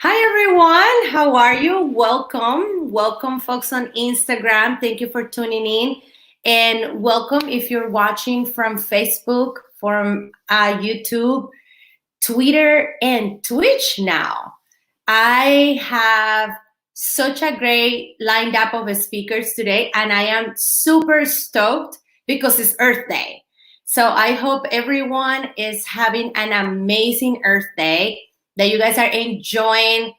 Hi everyone, how are you? Welcome folks on Instagram. Thank you for tuning in, and welcome if you're watching from Facebook, from YouTube, Twitter, and Twitch now. I have such a great lined up of speakers today, and I am super stoked because it's Earth Day. So I hope everyone is having an amazing Earth Day, that you guys are enjoying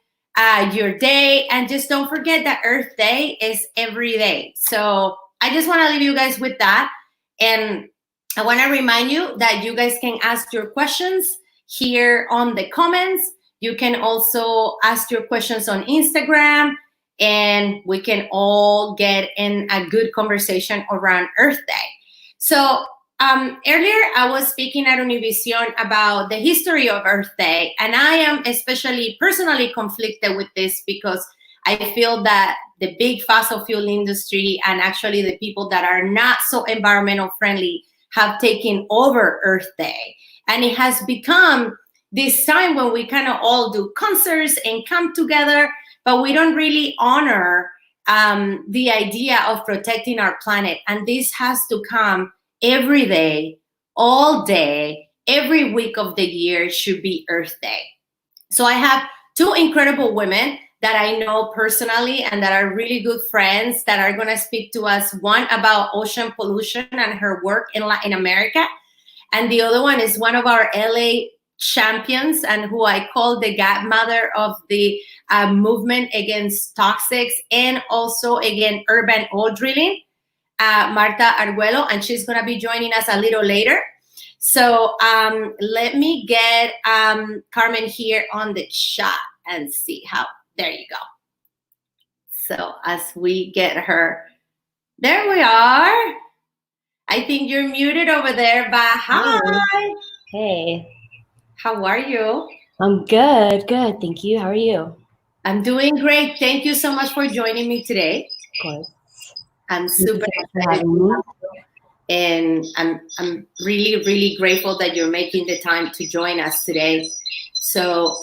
your day. And just don't forget that Earth Day is every day. So I just want to leave you guys with that. And I want to remind you that you guys can ask your questions here on the comments. You can also ask your questions on Instagram, and we can all get in a good conversation around Earth Day. So earlier I was speaking at Univision about the history of Earth Day, and I am especially personally conflicted with this because I feel that the big fossil fuel industry and actually the people that are not so environmental friendly have taken over Earth Day. And it has become this time when we kind of all do concerts and come together, but we don't really honor the idea of protecting our planet. And this has to come every day, all day, every week of the year should be Earth Day. So I have two incredible women that I know personally and that are really good friends that are going to speak to us. One about ocean pollution and her work in Latin America. And the other one is one of our LA champions and who I call the godmother of the movement against toxics and also against urban oil drilling, Marta Argello, and she's going to be joining us a little later. So let me get Carmen here on the chat and see how, there you go. So as we get her, there we are. I think you're muted over there, but hi. Hey. How are you? I'm good. Thank you. How are you? I'm doing great. Thank you so much for joining me today. Of course. I'm super excited. And I'm really, really grateful that you're making the time to join us today. So,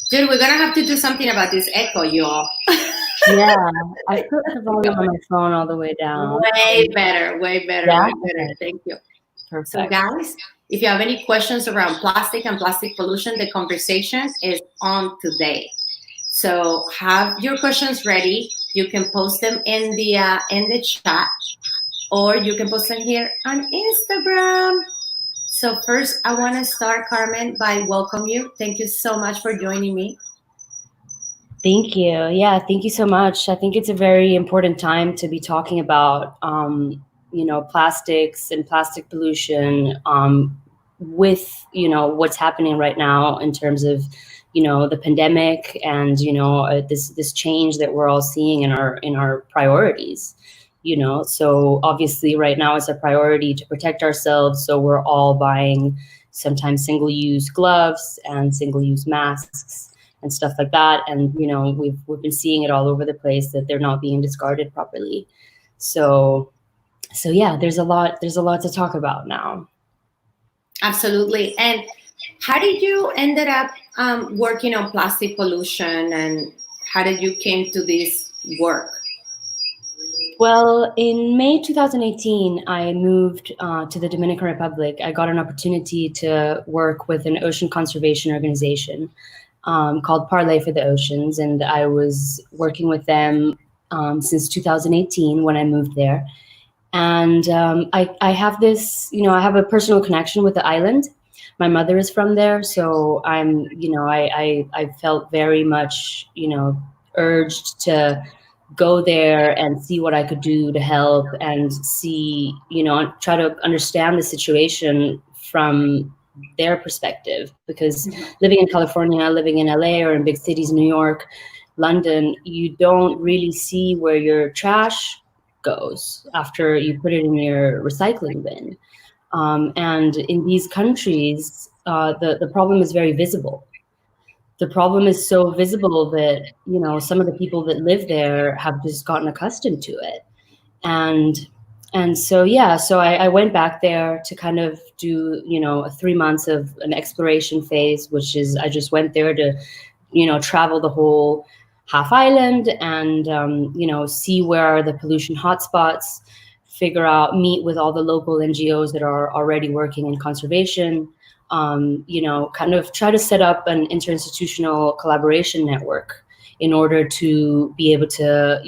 dude, we're gonna have to do something about this echo, y'all. Yeah, I put the volume on my phone all the way down. Way better. Yeah? Way better. Thank you. Perfect. So, guys, if you have any questions around plastic and plastic pollution, the conversation is on today. So, have your questions ready. You can post them in the chat, or you can post them here on Instagram. So first, I want to start, Carmen, by welcoming you. Thank you so much for joining me. Thank you. Yeah, thank you so much. I think it's a very important time to be talking about, plastics and plastic pollution with, what's happening right now in terms of, the pandemic and, this change that we're all seeing in our priorities. So obviously right now it's a priority to protect ourselves. So we're all buying sometimes single-use gloves and single-use masks and stuff like that. And, we've been seeing it all over the place that they're not being discarded properly. So yeah, there's a lot to talk about now. Absolutely. And how did you ended up working on plastic pollution, and how did you came to this work? Well, in May 2018, I moved to the Dominican Republic. I got an opportunity to work with an ocean conservation organization called Parlay for the Oceans, and I was working with them since 2018 when I moved there. And I have this, I have a personal connection with the island. My mother is from there, so I'm, I felt very much, urged to go there and see what I could do to help and see, try to understand the situation from their perspective. Because living in California, living in LA or in big cities, New York, London, you don't really see where your trash goes after you put it in your recycling bin. And in these countries, the problem is very visible. The problem is so visible that, some of the people that live there have just gotten accustomed to it. And so, yeah, so I went back there to kind of do, 3 months of an exploration phase, which is I just went there to travel the whole half island and, see where are the pollution hotspots, meet with all the local NGOs that are already working in conservation, kind of try to set up an interinstitutional collaboration network in order to be able to,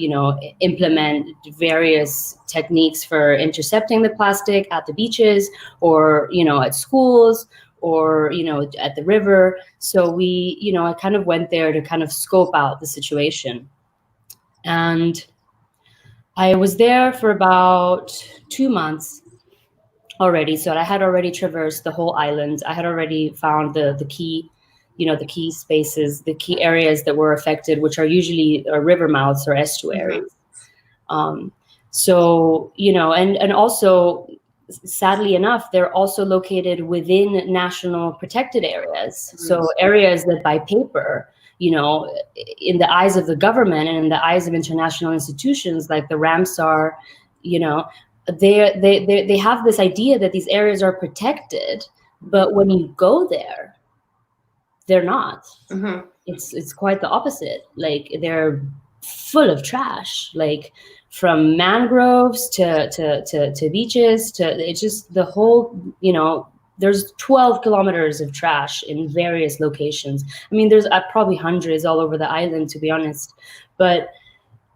implement various techniques for intercepting the plastic at the beaches or, at schools or, at the river. So I kind of went there to kind of scope out the situation. And I was there for about 2 months already. So I had already traversed the whole island. I had already found the key, the key spaces, the key areas that were affected, which are usually river mouths or estuaries. Mm-hmm. And also, sadly enough, they're also located within national protected areas. Mm-hmm. So areas that by paper, in the eyes of the government and in the eyes of international institutions like the Ramsar, they have this idea that these areas are protected, but when you go there, they're not. Mm-hmm. It's quite the opposite. Like they're full of trash, like from mangroves to beaches to it's just the whole, there's 12 kilometers of trash in various locations. I mean, there's probably hundreds all over the island, to be honest. But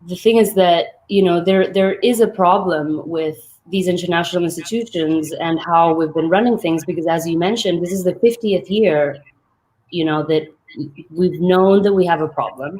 the thing is that, there is a problem with these international institutions and how we've been running things, because as you mentioned, this is the 50th year, that we've known that we have a problem.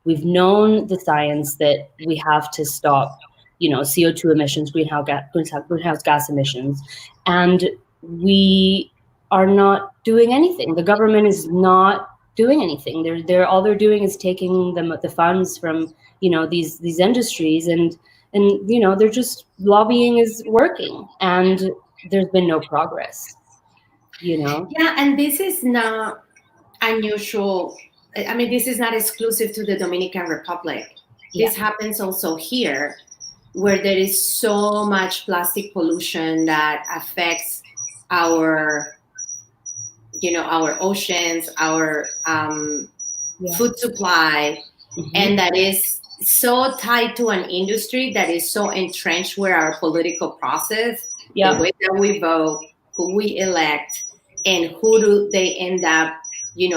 We've known the science that we have to stop, CO2 emissions, greenhouse gas emissions, and we are not doing anything. The government is not doing anything. They're all they're doing is taking the funds from, these industries, and they're just lobbying is working, and there's been no progress. Yeah, and this is not unusual. I mean, this is not exclusive to the Dominican Republic. This happens also here, where there is so much plastic pollution that affects our oceans, our food supply, mm-hmm. and that is so tied to an industry that is so entrenched with our political process, the way that we vote, who we elect, and who do they end up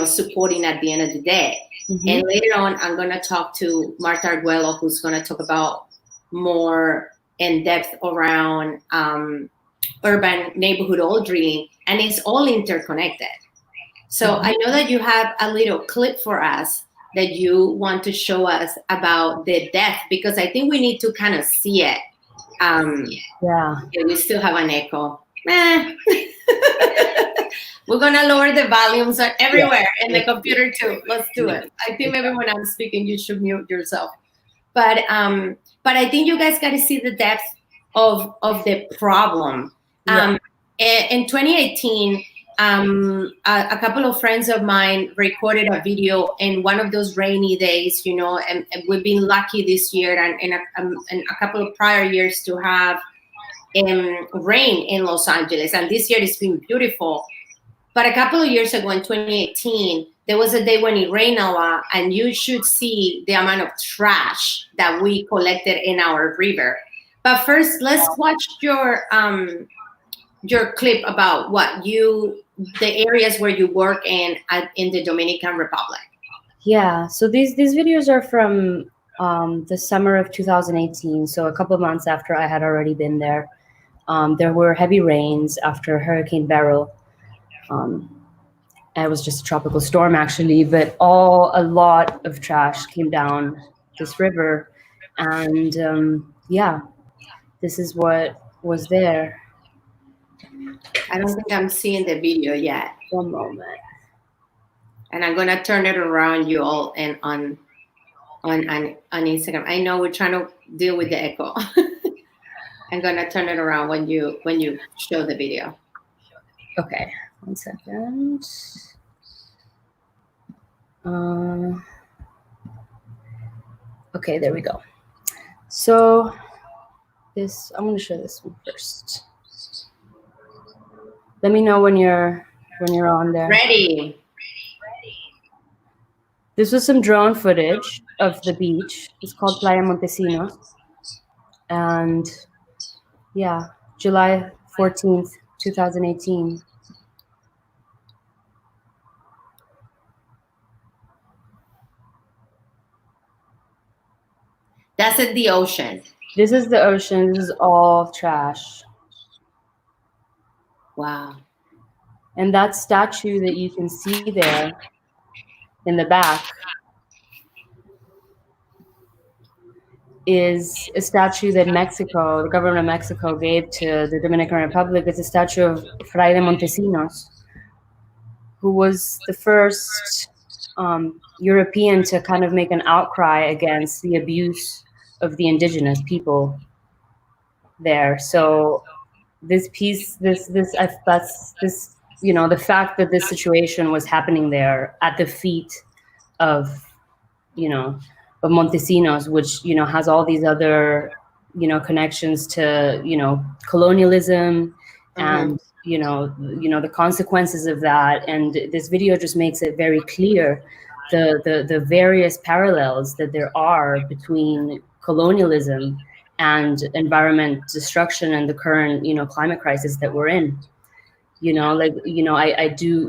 supporting at the end of the day. Mm-hmm. And later on, I'm going to talk to Marta Argello, who's going to talk about more in depth around urban neighborhood oil drilling, and it's all interconnected. So mm-hmm. I know that you have a little clip for us that you want to show us about the depth, because I think we need to kind of see it. We still have an echo. We're going to lower the volumes everywhere in the computer too. Let's do it. I think maybe when I'm speaking, you should mute yourself. But I think you guys got to see the depth of the problem. In 2018, a couple of friends of mine recorded a video in one of those rainy days, and we've been lucky this year and a couple of prior years to have rain in Los Angeles. And this year it's been beautiful. But a couple of years ago in 2018, there was a day when it rained a lot, and you should see the amount of trash that we collected in our river. But first, let's watch your clip about the areas where you work in the Dominican Republic. Yeah, so these videos are from the summer of 2018, so a couple of months after I had already been there. There were heavy rains after Hurricane Beryl. It was just a tropical storm, actually, but a lot of trash came down this river, and this is what was there. I don't think I'm seeing the video yet. One moment. And I'm gonna turn it around, you all, and on Instagram. I know we're trying to deal with the echo. I'm gonna turn it around when you show the video. Okay, 1 second. Okay, there we go. So I'm gonna show this one first. Let me know when you're on there. Ready. This was some drone footage of the beach. It's called Playa Montesinos. And yeah, July 14th, 2018. That's in the ocean. This is the ocean. This is all trash. Wow. And that statue that you can see there in the back is a statue that Mexico, the government of Mexico, gave to the Dominican Republic. It's a statue of Fray de Montesinos, who was the first European to kind of make an outcry against the abuse of the indigenous people there. So this piece, that's you know, the fact that this situation was happening there at the feet of, you know, of Montesinos, which, you know, has all these other, you know, connections to, you know, colonialism and, you know, the consequences of that. And this video just makes it very clear the various parallels that there are between colonialism and environment destruction and the current, you know, climate crisis that we're in. You know, like, you know,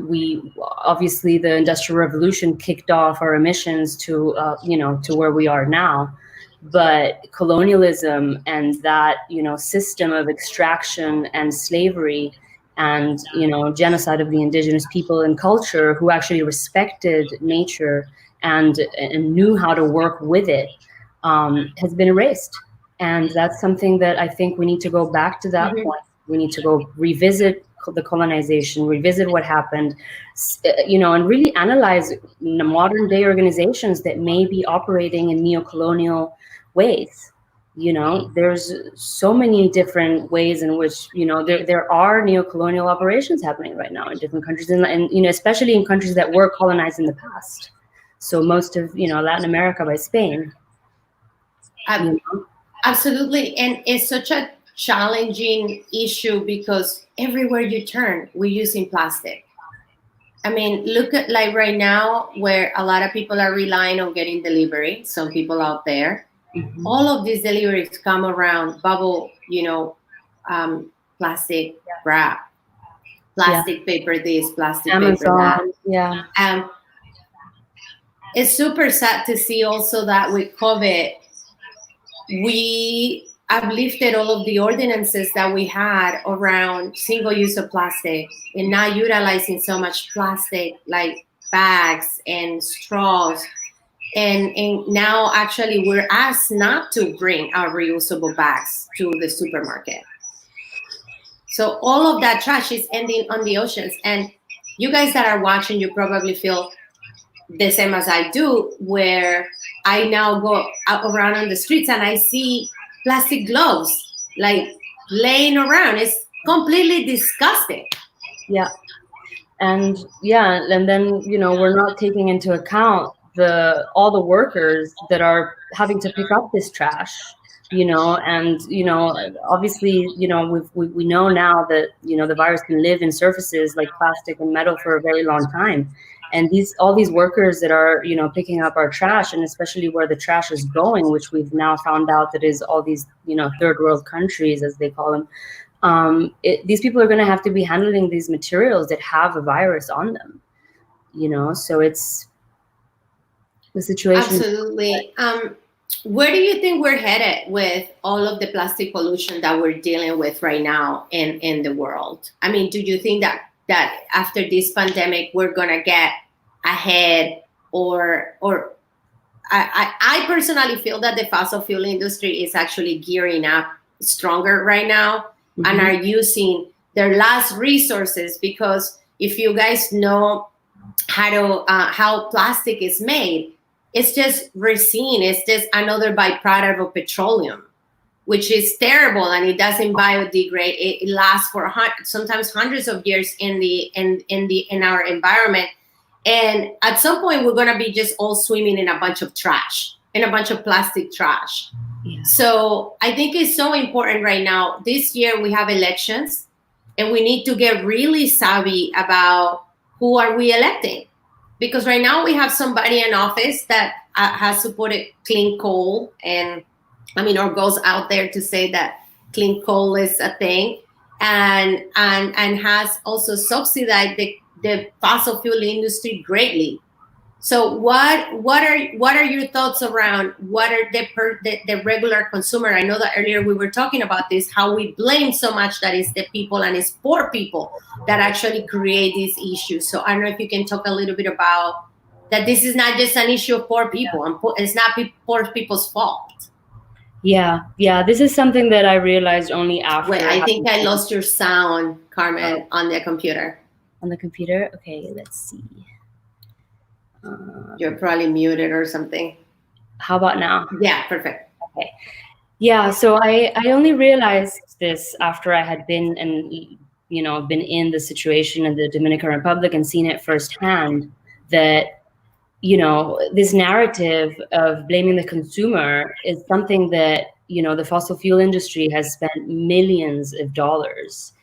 we obviously the Industrial Revolution kicked off our emissions to, you know, to where we are now. But colonialism and that, you know, system of extraction and slavery and, you know, genocide of the indigenous people and culture who actually respected nature and knew how to work with it, has been erased. And that's something that I think we need to go back to that point. We need to go revisit the colonization, revisit what happened, you know, and really analyze modern day organizations that may be operating in neocolonial ways. You know, there's so many different ways in which, you know, there are neocolonial operations happening right now in different countries, and you know, especially in countries that were colonized in the past. So most of, you know, Latin America by Spain. You know? Absolutely. And it's such a challenging issue because everywhere you turn, we're using plastic. I mean, look at like right now where a lot of people are relying on getting delivery, some people out there. Mm-hmm. All of these deliveries come around bubble, you know, plastic wrap, plastic paper this, plastic Amazon, paper that. Yeah. It's super sad to see also that with COVID, we uplifted all of the ordinances that we had around single use of plastic and not utilizing so much plastic like bags and straws. And now actually we're asked not to bring our reusable bags to the supermarket. So all of that trash is ending on the oceans. And you guys that are watching, you probably feel the same as I do, where I now go out around on the streets and I see plastic gloves like laying around. It's completely disgusting. Yeah. And then, you know, we're not taking into account all the workers that are having to pick up this trash, you know, and, you know, obviously, you know, we know now that, you know, the virus can live in surfaces like plastic and metal for a very long time. And all these workers that are, you know, picking up our trash, and especially where the trash is going, which we've now found out that is all these, you know, third world countries, as they call them. These people are going to have to be handling these materials that have a virus on them, you know, so it's the situation. Absolutely. Where do you think we're headed with all of the plastic pollution that we're dealing with right now in the world? I mean, do you think that after this pandemic, we're going to get ahead, or I personally feel that the fossil fuel industry is actually gearing up stronger right now, mm-hmm. and are using their last resources, because if you guys know how plastic is made, it's just resin. It's just another byproduct of petroleum, which is terrible, and it doesn't biodegrade. It lasts for sometimes hundreds of years in our environment. And at some point, we're gonna be just all swimming in a bunch of trash, in a bunch of plastic trash. Yeah. So I think it's so important right now. This year we have elections, and we need to get really savvy about who are we electing. because right now we have somebody in office that has supported clean coal, and I mean, or goes out there to say that clean coal is a thing, and has also subsidized the fossil fuel industry greatly. So what are your thoughts around what are the regular consumer? I know that earlier we were talking about this, how we blame so much that it's the people and it's poor people that actually create these issues. So I don't know if you can talk a little bit about that. This is not just an issue of poor people, and it's not poor people's fault. Yeah. This is something that I realized only after. Wait, I think I lost your sound, Carmen, on the computer. On the computer? Okay, let's see. You're probably muted or something. How about now? Yeah, perfect. Okay. Yeah, so I only realized this after I had been in the situation in the Dominican Republic and seen it firsthand, that this narrative of blaming the consumer is something that the fossil fuel industry has spent millions of dollars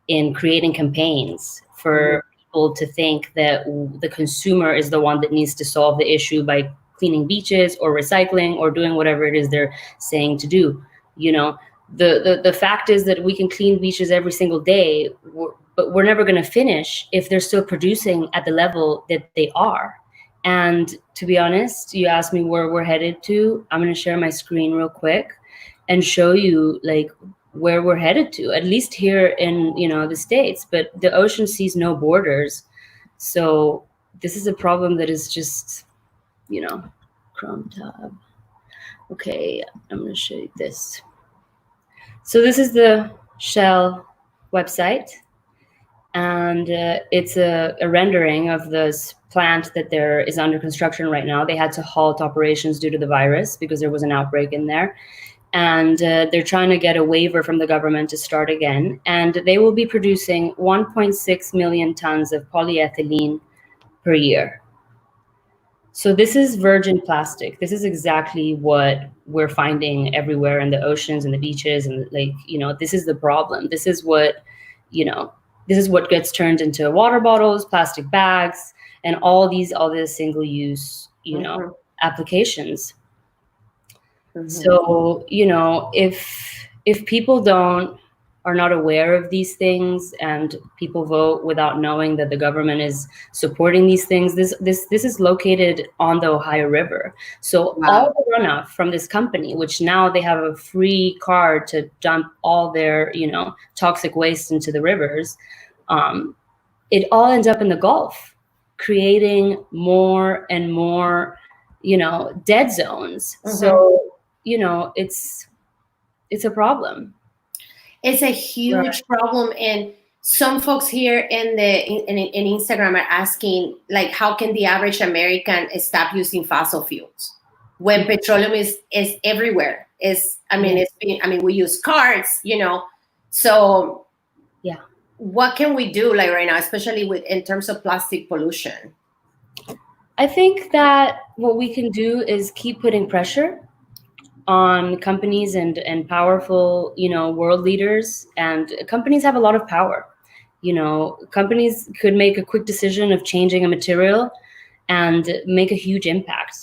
in creating campaigns for people to think that the consumer is the one that needs to solve the issue by cleaning beaches or recycling or doing whatever it is they're saying to do. The fact is that we can clean beaches every single day, but we're never going to finish if they're still producing at the level that they are. And to be honest, you asked me where we're headed to. I'm going to share my screen real quick and show you like where we're headed to, at least here in the States. But the ocean sees no borders, so this is a problem that is just Chrome tab. Okay, I'm going to show you this. So this is the Shell website, and it's a rendering of this plant that there is under construction right now. They had to halt operations due to the virus because there was an outbreak in there. And they're trying to get a waiver from the government to start again. And they will be producing 1.6 million tons of polyethylene per year. So this is virgin plastic. This is exactly what we're finding everywhere in the oceans and the beaches. And this is the problem. This is what gets turned into water bottles, plastic bags, and all these single-use, applications. So, if people are not aware of these things and people vote without knowing that the government is supporting these things, this is located on the Ohio River. So all the runoff from this company, which now they have a free card to dump all their, toxic waste into the rivers, it all ends up in the Gulf, creating more and more, dead zones. So, it's a problem. It's a huge problem, and some folks here in Instagram are asking, like, how can the average American stop using fossil fuels when petroleum is everywhere? We use cars, So, yeah, what can we do, like right now, especially in terms of plastic pollution? I think that what we can do is keep putting pressure on companies and powerful, world leaders. And companies have a lot of power. Companies could make a quick decision of changing a material and make a huge impact.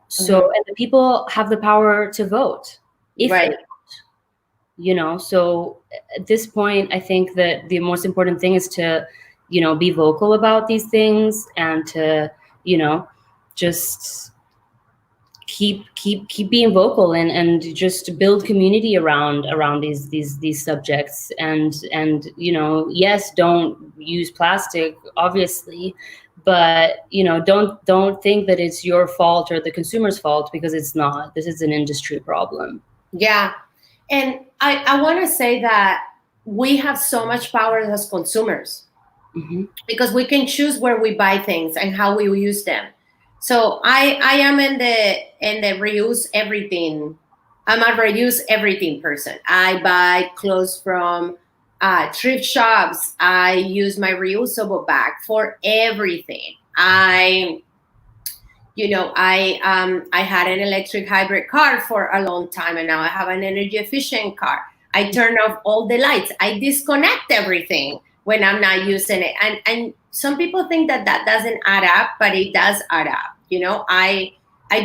So and the people have the power to vote if they vote. So at this point, I think that the most important thing is to, be vocal about these things and to, just keep being vocal and just build community around these subjects. And yes, don't use plastic, obviously, but don't think that it's your fault or the consumer's fault, because it's not. This is an industry problem. Yeah. And I want to say that we have so much power as consumers, because we can choose where we buy things and how we use them. So I am in the reuse everything. I'm a reuse everything person. I buy clothes from thrift shops. I use my reusable bag for everything. I had an electric hybrid car for a long time, and now I have an energy efficient car. I turn off all the lights. I disconnect everything when I'm not using it. And some people think that that doesn't add up, but it does add up. You know, I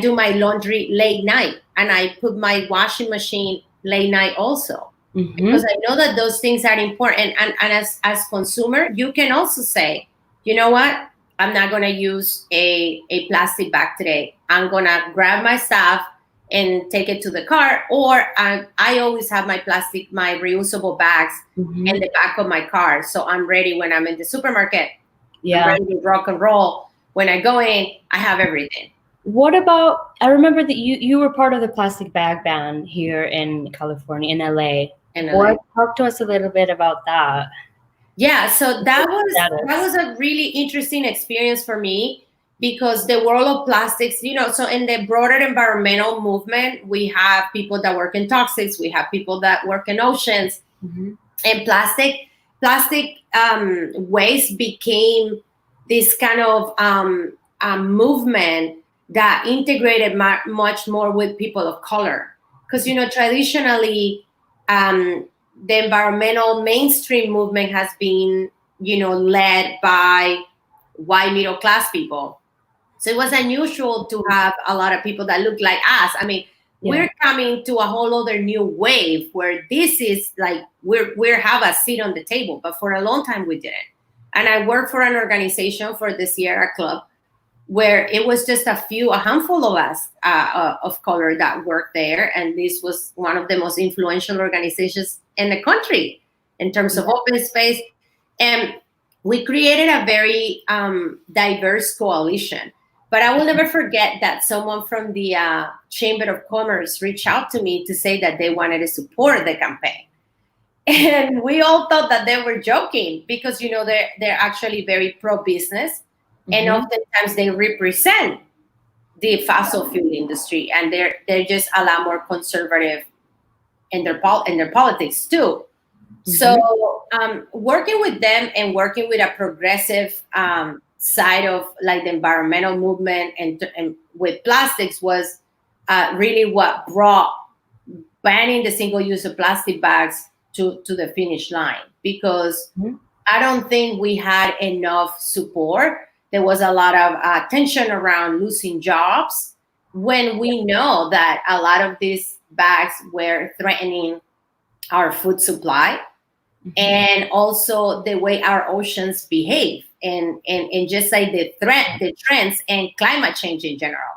do my laundry late night, and I put my washing machine late night also, because I know that those things are important. And as consumer, you can also say, you know what, I'm not going to use a plastic bag today. I'm going to grab my stuff and take it to the car. Or I always have my reusable bags in the back of my car. So I'm ready when I'm in the supermarket. I'm ready to rock and roll. When I go in, I have everything. What about, I remember that you were part of the plastic bag ban here in California, in LA. Talk to us a little bit about that. Yeah, so that was a really interesting experience for me, because the world of plastics, you know, so in the broader environmental movement, we have people that work in toxics, we have people that work in oceans, and plastic waste became this kind of movement that integrated much more with people of color, because, you know, traditionally the environmental mainstream movement has been, you know, led by white middle class people. So it was unusual to have a lot of people that look like us. I mean, we're coming to a whole other new wave where this is like we're have a seat on the table, but for a long time we didn't. And I worked for an organization, for the Sierra Club, where it was just a handful of us of color that worked there. And this was one of the most influential organizations in the country in terms of open space. And we created a very diverse coalition. But I will never forget that someone from the Chamber of Commerce reached out to me to say that they wanted to support the campaign. And we all thought that they were joking, because, you know, they're actually very pro-business. And oftentimes they represent the fossil fuel industry, and they're just a lot more conservative in their politics too. So working with them and working with a progressive side of like the environmental movement and with plastics was really what brought banning the single-use of plastic bags to the finish line, because I don't think we had enough support. There was a lot of tension around losing jobs, when we know that a lot of these bags were threatening our food supply, and also the way our oceans behave, and just like the trends and climate change in general.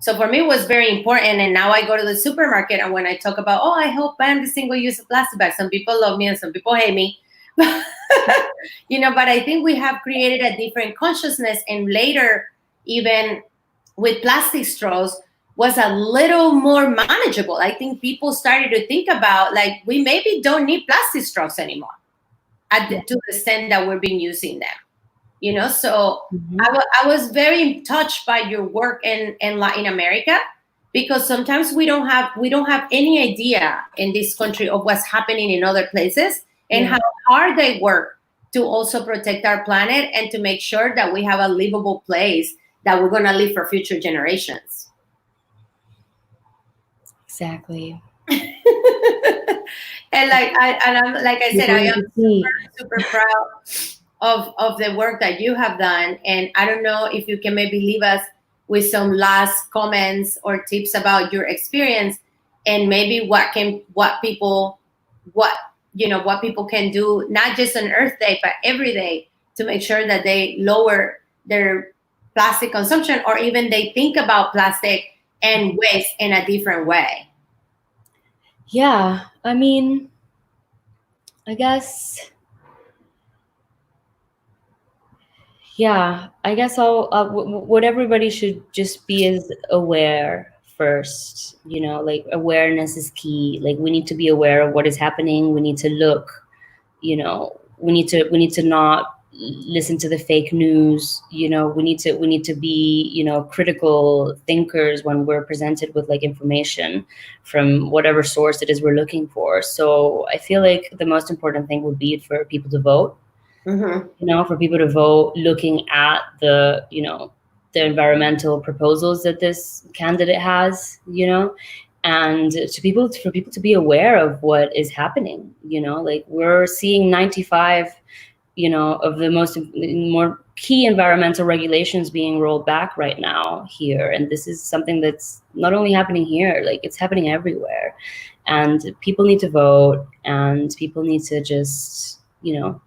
So for me, it was very important. And now I go to the supermarket, and when I talk about, I help ban the single-use of plastic bags, some people love me and some people hate me. You know, but I think we have created a different consciousness. And later, even with plastic straws, was a little more manageable. I think people started to think about, like, we maybe don't need plastic straws anymore to the extent that we've been using them. You know, so I was very touched by your work in Latin America, because sometimes we don't have any idea in this country of what's happening in other places, and how hard they work to also protect our planet and to make sure that we have a livable place that we're going to live for future generations. Exactly. And I said, I am super proud of the work that you have done. And I don't know if you can maybe leave us with some last comments or tips about your experience, and maybe what people can do, not just on Earth Day, but every day, to make sure that they lower their plastic consumption, or even they think about plastic and waste in a different way. Yeah, I mean, I guess what everybody should just be is aware first. You know, like, awareness is key. Like, we need to be aware of what is happening. We need to look, you know, we need to not listen to the fake news. You know, we need to be, you know, critical thinkers when we're presented with like information from whatever source it is we're looking for. So I feel like the most important thing would be for people to vote. You know, for people to vote looking at the, you know, the environmental proposals that this candidate has, you know, and for people to be aware of what is happening. You know, like, we're seeing 95, of the more key environmental regulations being rolled back right now here. And this is something that's not only happening here, like it's happening everywhere. And people need to vote, and people need to just,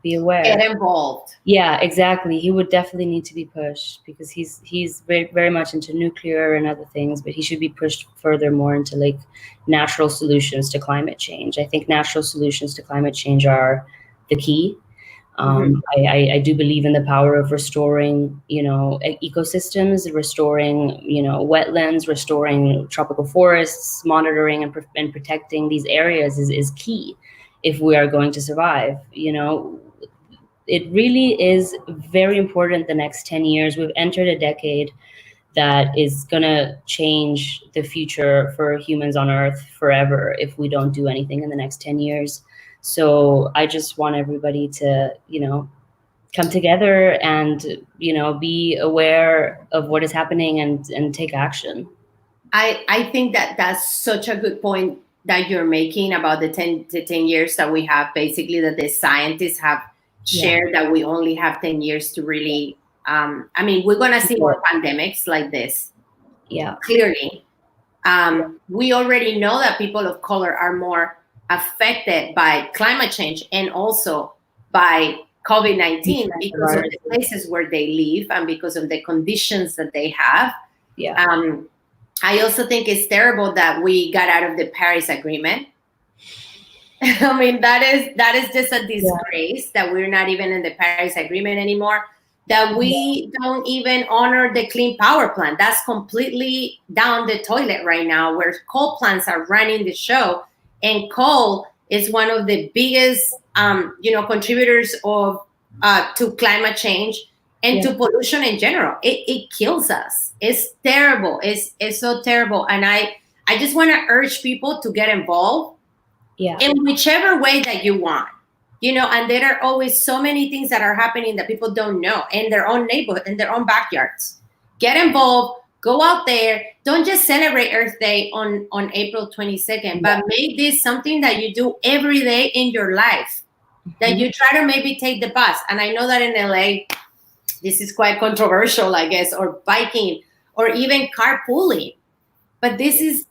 be aware. Get involved. Yeah, exactly. He would definitely need to be pushed, because he's very, very much into nuclear and other things, but he should be pushed furthermore into like natural solutions to climate change. I think natural solutions to climate change are the key. I do believe in the power of restoring, ecosystems, restoring, wetlands, restoring tropical forests, monitoring and protecting these areas is key if we are going to survive. It really is very important the next 10 years. We've entered a decade that is going to change the future for humans on Earth forever if we don't do anything in the next 10 years. So I just want everybody to, come together and, be aware of what is happening and take action. I think that that's such a good point that you're making about the 10 years that we have, basically, that the scientists have shared, that we only have 10 years to really, we're going to see more pandemics like this. Yeah. Clearly. We already know that people of color are more affected by climate change and also by COVID-19 because of the places where they live and because of the conditions that they have. Yeah. I also think it's terrible that we got out of the Paris Agreement. That is just a disgrace that we're not even in the Paris Agreement anymore, that we don't even honor the clean power plan. That's completely down the toilet right now, where coal plants are running the show. And coal is one of the biggest, contributors of to climate change and to pollution in general. It kills us. It's terrible. It's so terrible. And I just want to urge people to get involved in whichever way that you want. And there are always so many things that are happening that people don't know in their own neighborhood, in their own backyards. Get involved, go out there. Don't just celebrate Earth Day on April 22nd, but make this something that you do every day in your life, that you try to maybe take the bus. And I know that in LA, this is quite controversial, I guess, or biking, or even carpooling. But this is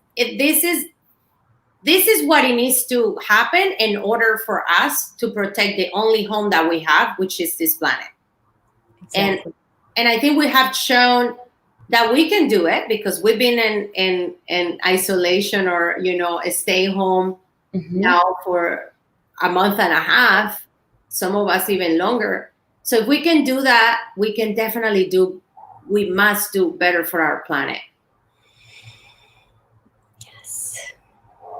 what it needs to happen in order for us to protect the only home that we have, which is this planet. Exactly. And I think we have shown that we can do it, because we've been in isolation or, a stay home now for a month and a half, some of us even longer. So if we can do that, we can definitely we must do better for our planet.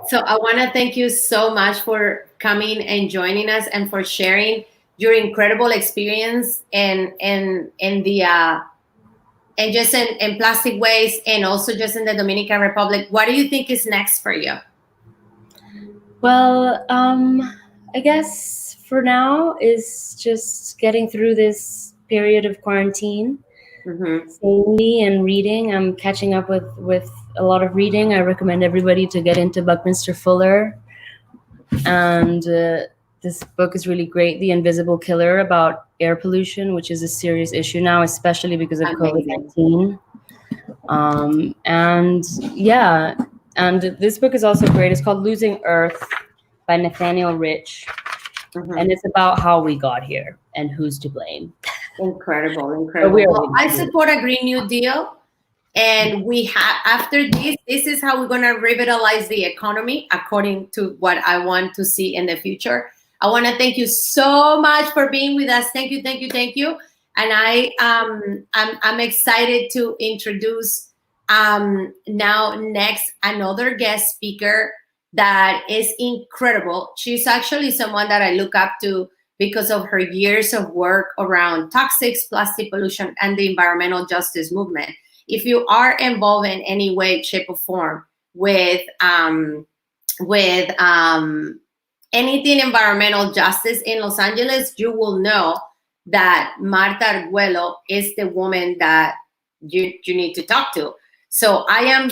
So I want to thank you so much for coming and joining us and for sharing your incredible experience in just in plastic waste, and also just in the Dominican Republic. What do you think is next for you? Well, I guess for now is just getting through this period of quarantine. Sanely and reading. I'm catching up with a lot of reading. I recommend everybody to get into Buckminster Fuller. And this book is really great, The Invisible Killer, about air pollution, which is a serious issue now, especially because of COVID-19. And this book is also great. It's called Losing Earth by Nathaniel Rich. And it's about how we got here and who's to blame. Incredible. Well, I support a Green New Deal, and we have, after this is how we're going to revitalize the economy according to what I want to see in the future. I want to thank you so much for being with us. Thank you. And I'm excited to introduce now next another guest speaker that is incredible. She's actually someone that I look up to because of her years of work around toxics, plastic pollution, and the environmental justice movement. If you are involved in any way, shape, or form with anything environmental justice in Los Angeles, you will know that Marta Argello is the woman that you need to talk to. So I'm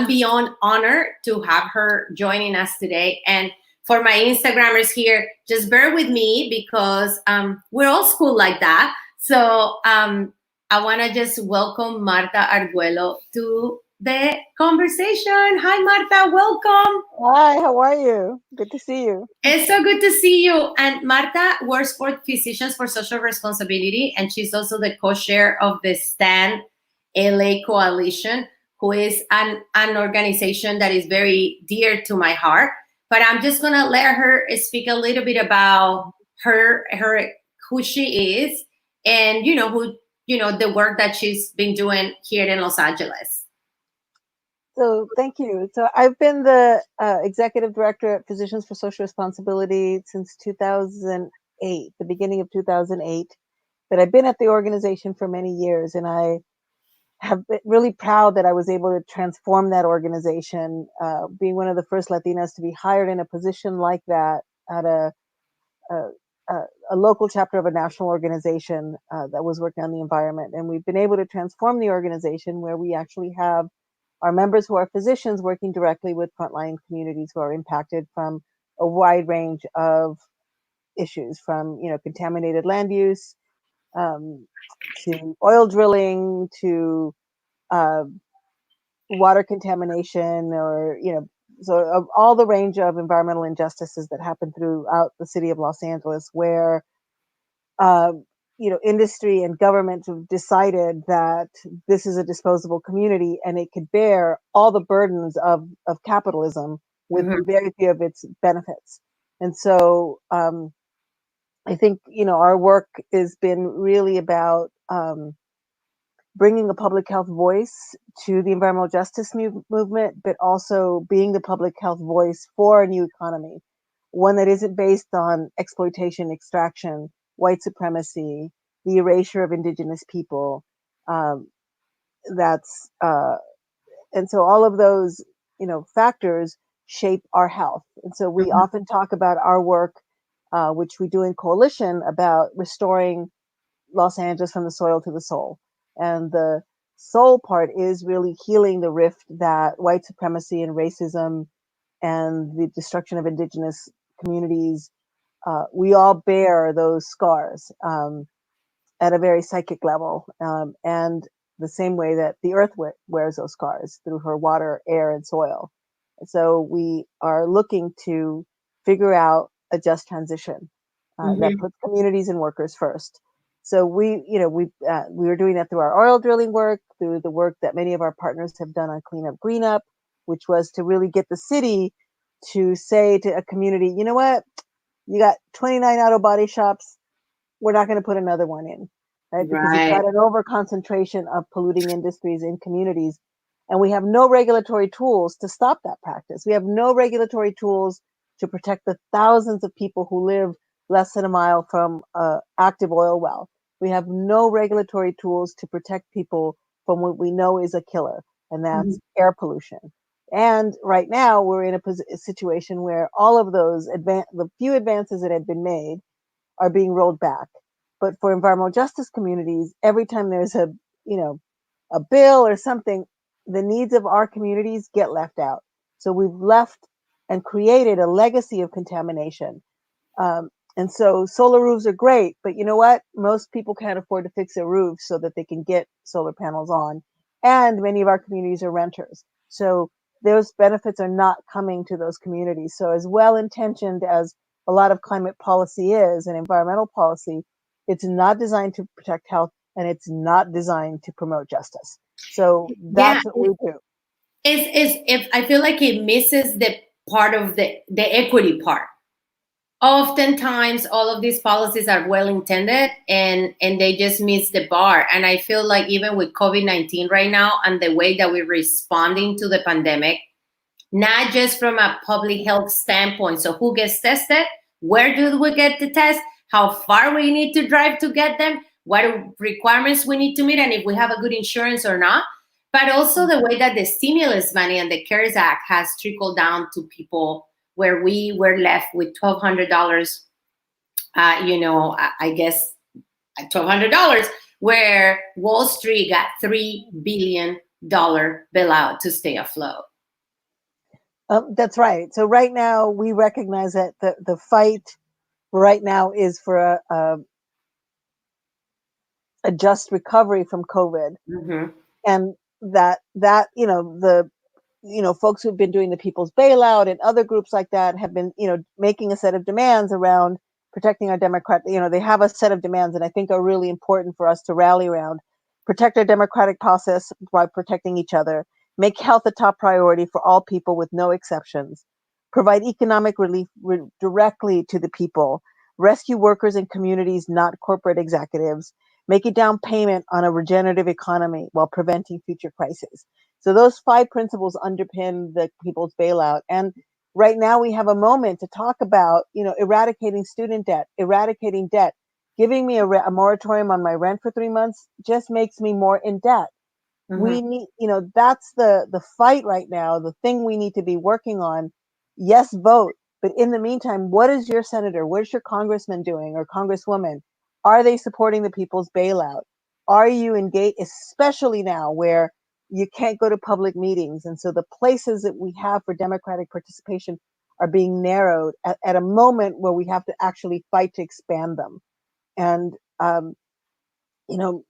beyond honored to have her joining us today. And for my Instagrammers here, just bear with me because we're all school like that. So I want to just welcome Marta Argello to the conversation. Hi, Marta. Welcome. Hi, how are you? Good to see you. It's so good to see you. And Marta works for Physicians for Social Responsibility, and she's also the co-chair of the Stand LA Coalition, who is an organization that is very dear to my heart. But I'm just gonna let her speak a little bit about her who she is, and the work that she's been doing here in Los Angeles. So thank you. So I've been the executive director at Physicians for Social Responsibility since 2008, the beginning of 2008. But I've been at the organization for many years, and I have been really proud that I was able to transform that organization, being one of the first Latinas to be hired in a position like that at a local chapter of a national organization that was working on the environment. And we've been able to transform the organization where we actually have our members who are physicians working directly with frontline communities who are impacted from a wide range of issues, from contaminated land use to oil drilling to water contamination, or so of all the range of environmental injustices that happen throughout the city of Los Angeles, where uh, industry and government have decided that this is a disposable community and it could bear all the burdens of capitalism with Mm-hmm. very few of its benefits. And so I think, our work has been really about bringing a public health voice to the environmental justice movement, but also being the public health voice for a new economy, one that isn't based on exploitation, extraction, white supremacy, the erasure of indigenous people. That's And so all of those factors shape our health. And so we often talk about our work, which we do in coalition, about restoring Los Angeles from the soil to the soul. And the soul part is really healing the rift that white supremacy and racism and the destruction of indigenous communities, we all bear those scars at a very psychic level. And the same way that the earth wears those scars through her water, air, and soil. So we are looking to figure out a just transition that puts communities and workers first. So we were doing that through our oil drilling work, through the work that many of our partners have done on Clean Up, Green Up, which was to really get the city to say to a community, you know what, you got 29 auto body shops, we're not going to put another one in, right? Because you've Right. got an over concentration of polluting industries in communities. And we have no regulatory tools to stop that practice. We have no regulatory tools to protect the thousands of people who live less than a mile from an active oil well. We have no regulatory tools to protect people from what we know is a killer, and that's air pollution. And right now, we're in a situation where all of those the few advances that had been made are being rolled back. But for environmental justice communities, every time there's a bill or something, the needs of our communities get left out. So we've left and created a legacy of contamination. And so solar roofs are great, but you know what? Most people can't afford to fix their roofs so that they can get solar panels on. And many of our communities are renters. So those benefits are not coming to those communities. So as well intentioned as a lot of climate policy is and environmental policy, it's not designed to protect health, and it's not designed to promote justice. So Yeah, that's what we do. it's if I feel like it misses the part of the equity part. Oftentimes all of these policies are well intended and they just miss the bar. And I feel like even with COVID-19 right now and the way that we're responding to the pandemic, not just from a public health standpoint, so who gets tested, where do we get the test, how far we need to drive to get them, what requirements we need to meet, and if we have a good insurance or not, but also the way that the stimulus money and the CARES Act has trickled down to people, where we were left with $1,200, I guess $1,200, where Wall Street got $3 billion bailout to stay afloat. That's right. So right now we recognize that the fight right now is for a just recovery from COVID, Mm-hmm. and that the folks who've been doing the people's bailout and other groups like that have been making a set of demands around protecting our they have a set of demands, and I think are really important for us to rally around. Protect our democratic process by protecting each other. Make health a top priority for all people with no exceptions. Provide economic relief directly to the people. Rescue workers and communities, not corporate executives. Make a down payment on a regenerative economy while preventing future crises. So those 5 principles underpin the people's bailout. And right now we have a moment to talk about, eradicating student debt, eradicating debt. Giving me a moratorium on my rent for 3 months just makes me more in debt. Mm-hmm. We need, that's the fight right now, the thing we need to be working on. Yes, vote. But in the meantime, what is your senator, what is your congressman doing, or congresswoman? Are they supporting the people's bailout? Are you engaged, especially now where you can't go to public meetings, and so the places that we have for democratic participation are being narrowed at a moment where we have to actually fight to expand them. And you know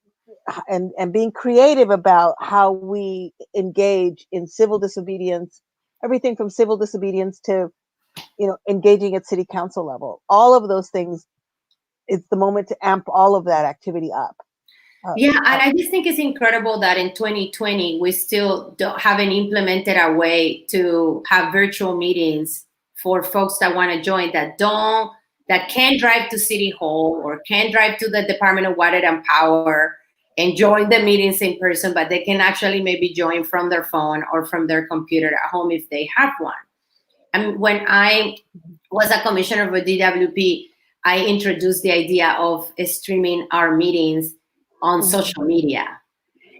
and being creative about how we engage in civil disobedience, everything from civil disobedience to engaging at city council level. All of those things, it's the moment to amp all of that activity up. Yeah, and I just think it's incredible that in 2020 we still haven't implemented a way to have virtual meetings for folks that want to join that can't drive to City Hall or can't drive to the Department of Water and Power and join the meetings in person, but they can actually maybe join from their phone or from their computer at home if they have one. And when I was a commissioner for DWP, I introduced the idea of streaming our meetings on social media.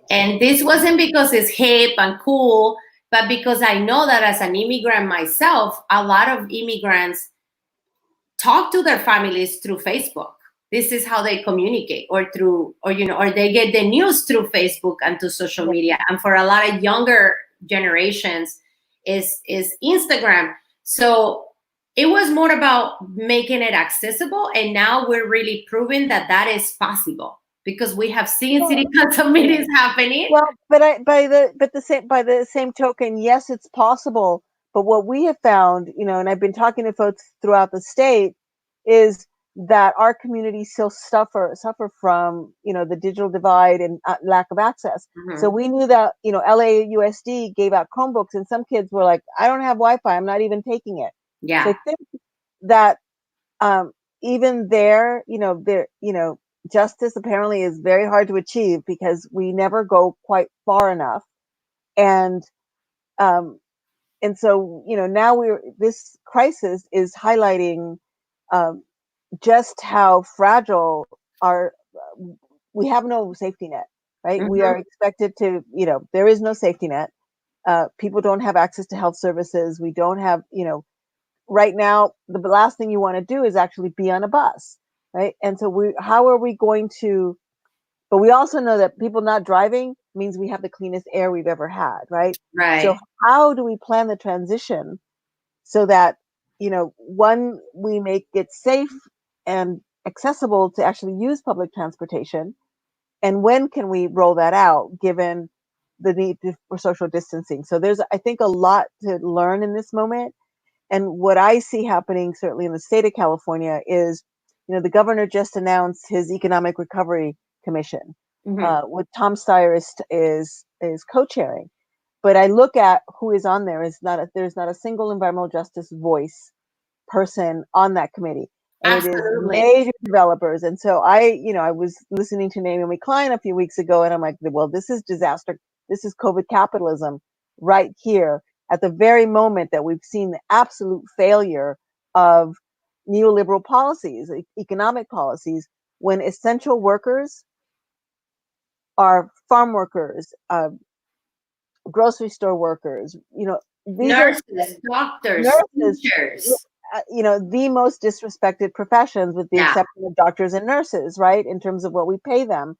And this wasn't because it's hip and cool, but because I know that as an immigrant myself, a lot of immigrants talk to their families through Facebook. This is how they communicate, or or they get the news through Facebook and to social media. And for a lot of younger generations is Instagram. So it was more about making it accessible, and now we're really proving that that is possible because we have seen city council meetings happening. Well, but by the same token, yes, it's possible. But what we have found, and I've been talking to folks throughout the state, is that our communities still suffer from the digital divide and lack of access. Mm-hmm. So we knew that LAUSD gave out Chromebooks, and some kids were like, "I don't have Wi-Fi. I'm not even taking it." Yeah. So I think that even there, justice apparently is very hard to achieve because we never go quite far enough. And so now this crisis is highlighting just how fragile we have no safety net, right? Mm-hmm. We are expected to, there is no safety net. People don't have access to health services. We don't have, right now, the last thing you want to do is actually be on a bus, right? And so how are we going to, but we also know that people not driving means we have the cleanest air we've ever had, right? Right. So how do we plan the transition so that, one, we make it safe and accessible to actually use public transportation? And when can we roll that out given the need for social distancing? So there's, I think, a lot to learn in this moment. And what I see happening, certainly in the state of California, is, the governor just announced his Economic Recovery Commission, Mm-hmm. with Tom Steyer is co-chairing. But I look at who is on there. There's not a single environmental justice voice person on that committee, and it is Absolutely. major developers. And so I was listening to Naomi Klein a few weeks ago, and I'm like, well, this is disaster. This is COVID capitalism right here at the very moment that we've seen the absolute failure of neoliberal policies, economic policies, when essential workers are farm workers, grocery store workers, these Nurses, doctors, are nurses, teachers. the most disrespected professions, with the Yeah. exception of doctors and nurses, right? In terms of what we pay them,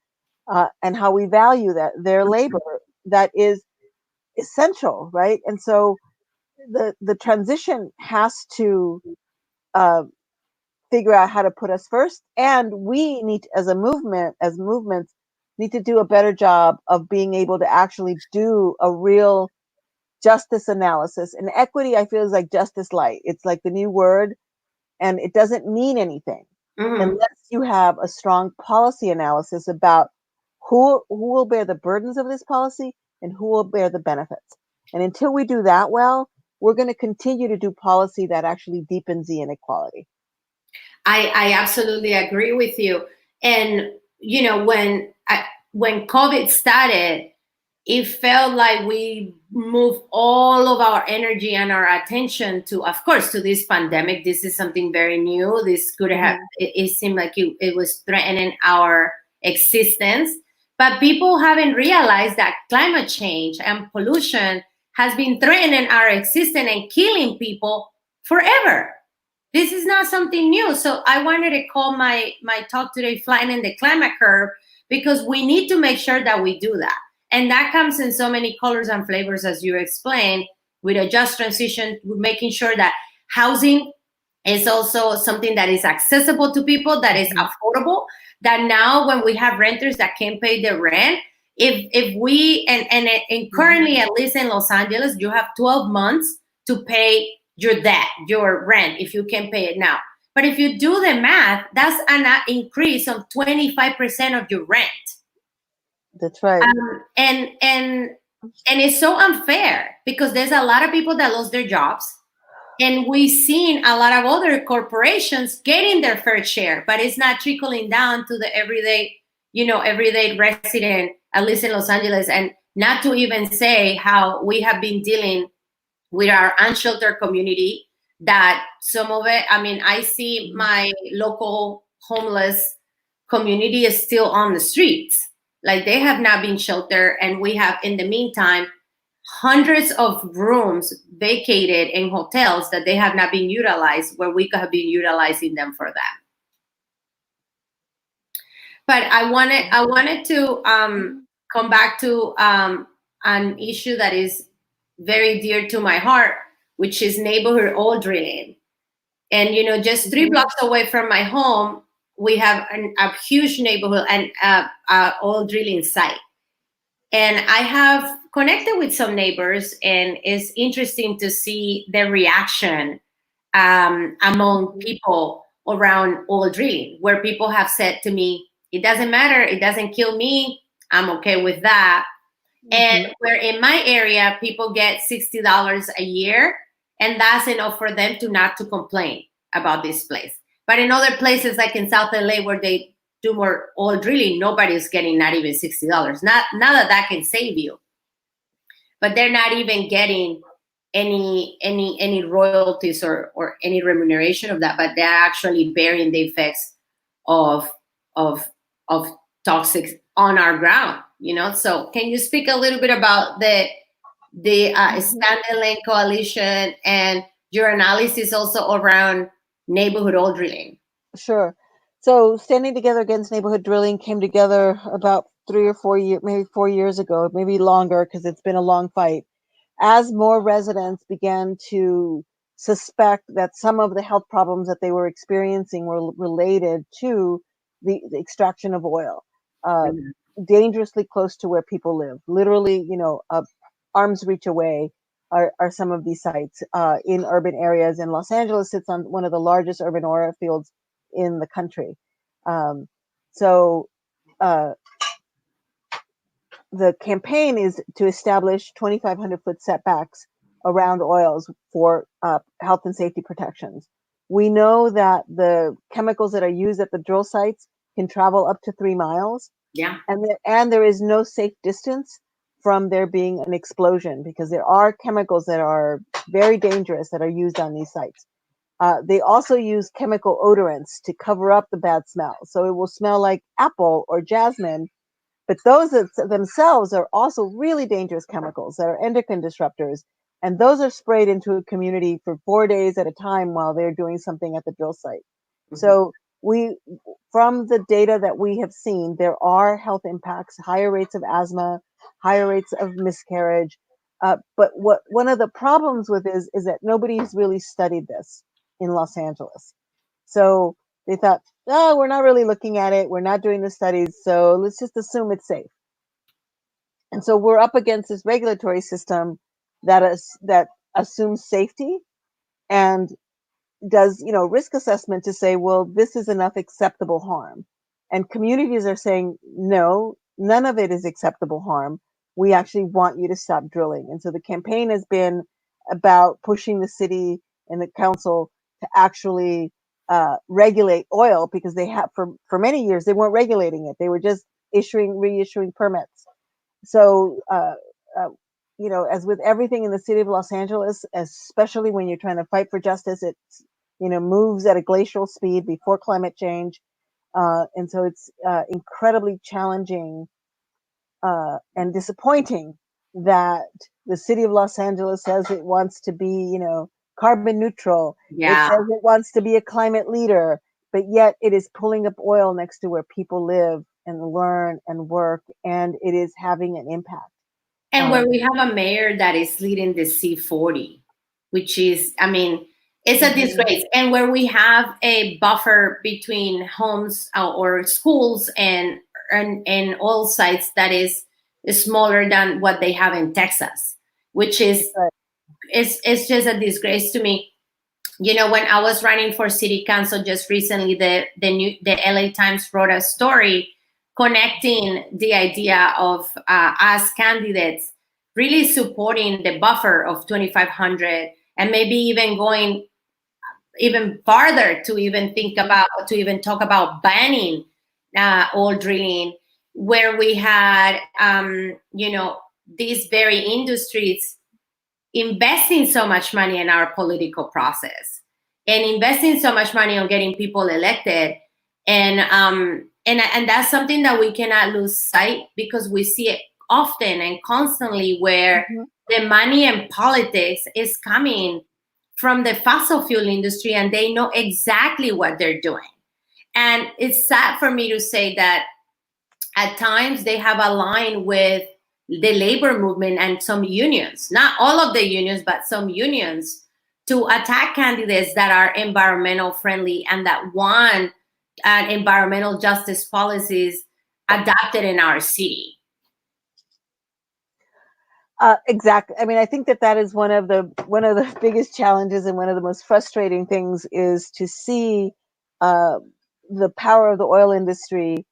and how we value their labor, that is essential, right? And so the transition has to uh, figure out how to put us first, and we need, as a movement, as movements, need to do a better job of being able to actually do a real justice analysis. And equity, I feel, is like justice light. It's like the new word, and it doesn't mean anything Mhm. unless you have a strong policy analysis about who will bear the burdens of this policy and who will bear the benefits. And until we do that well, we're going to continue to do policy that actually deepens the inequality. I absolutely agree with you. And when COVID started, it felt like we moved all of our energy and our attention to, of course, to this pandemic. This is something very new. This could have, Mhm. it seemed like it was threatening our existence. But people haven't realized that climate change and pollution has been threatening our existence and killing people forever. This is not something new. So I wanted to call my talk today Flattening the Climate Curve, because we need to make sure that we do that. And that comes in so many colors and flavors, as you explained, with a just transition, making sure that housing is also something that is accessible to people, that is Mhm. affordable, that now when we have renters that can't pay the rent, if we and Mhm. currently, at least in Los Angeles, you have 12 months to pay your debt, your rent, if you can pay it now. But if you do the math, that's an increase of 25% of your rent. That's right. And it's so unfair, because there's a lot of people that lost their jobs, and we've seen a lot of other corporations getting their fair share, but it's not trickling down to the everyday resident, at least in Los Angeles. And not to even say how we have been dealing with our unsheltered community, that some of it, I mean, I see my local homeless community is still on the streets. Like, they have not been sheltered. And we have, in the meantime, hundreds of rooms vacated in hotels that they have not been utilized, where we could have been utilizing them for that. But I wanted to come back to an issue that is very dear to my heart, which is neighborhood oil drilling. And just 3 blocks away from my home, we have a huge neighborhood and oil drilling site. And I have connected with some neighbors, and it's interesting to see their reaction among Mhm. people around oil drilling, where people have said to me, it doesn't matter, it doesn't kill me, I'm okay with that. And Mhm. where in my area, people get $60 a year, and that's enough for them to not to complain about this place. But in other places, like in South LA, where they do more oil drilling, nobody's getting not even $60. Not that can save you, but they're not even getting any royalties or any remuneration of that. But they're actually bearing the effects of of of toxic on our ground. So can you speak a little bit about the Mhm. Standing Lane Coalition and your analysis also around neighborhood oil drilling? Sure. So standing together against neighborhood drilling came together about 3 or 4 years, maybe 4 years ago, maybe longer, because it's been a long fight. As more residents began to suspect that some of the health problems that they were experiencing were related to the extraction of oil, uh, Mhm. dangerously close to where people live, literally, arm's reach away are some of these sites in urban areas. And Los Angeles sits on one of the largest urban oil fields in the country. Um, so uh, the campaign is to establish 2,500-foot setbacks around oils for health and safety protections. We know that the chemicals that are used at the drill sites can travel up to 3 miles, Yeah. and there is no safe distance from there being an explosion, because there are chemicals that are very dangerous that are used on these sites. They also use chemical odorants to cover up the bad smell. So it will smell like apple or jasmine, but those themselves are also really dangerous chemicals that are endocrine disruptors. And those are sprayed into a community for 4 days at a time while they're doing something at the drill site. Mhm. So from the data that we have seen, there are health impacts, higher rates of asthma, higher rates of miscarriage, But what one of the problems with is that nobody's really studied this in Los Angeles. So they thought, oh, we're not really looking at it. We're not doing the studies. So let's just assume it's safe. And so we're up against this regulatory system that assumes safety and does risk assessment to say, well, this is enough acceptable harm. And communities are saying, no, none of it is acceptable harm. We actually want you to stop drilling. And so the campaign has been about pushing the city and the council to actually regulate oil, because they have for many years they weren't regulating it. They were just reissuing permits. So as with everything in the city of Los Angeles, especially when you're trying to fight for justice, it's moves at a glacial speed before climate change. And so it's incredibly challenging and disappointing that the city of Los Angeles says it wants to be, carbon neutral. It Yeah. says it wants to be a climate leader, but yet it is pulling up oil next to where people live and learn and work, and it is having an impact. And where we have a mayor that is leading the C40, which is, I mean, it's a disgrace. And where we have a buffer between homes or schools and oil sites that is smaller than what they have in Texas, which is it's just a disgrace to me. When I was running for city council just recently, the LA Times wrote a story connecting the idea of us candidates really supporting the buffer of 2,500 and maybe even going even farther to even talk about banning oil drilling, where we had these very industries investing so much money in our political process and investing so much money on getting people elected. And that's something that we cannot lose sight, because we see it often and constantly where the money and politics is coming from the fossil fuel industry, and they know exactly what they're doing. And it's sad for me to say that at times they have aligned with the labor movement and some unions, not all of the unions, but some unions, to attack candidates that are environmental friendly and that want environmental justice policies adopted in our city. Exactly. I mean, I think that is one of the biggest challenges, and one of the most frustrating things is to see the power of the oil industry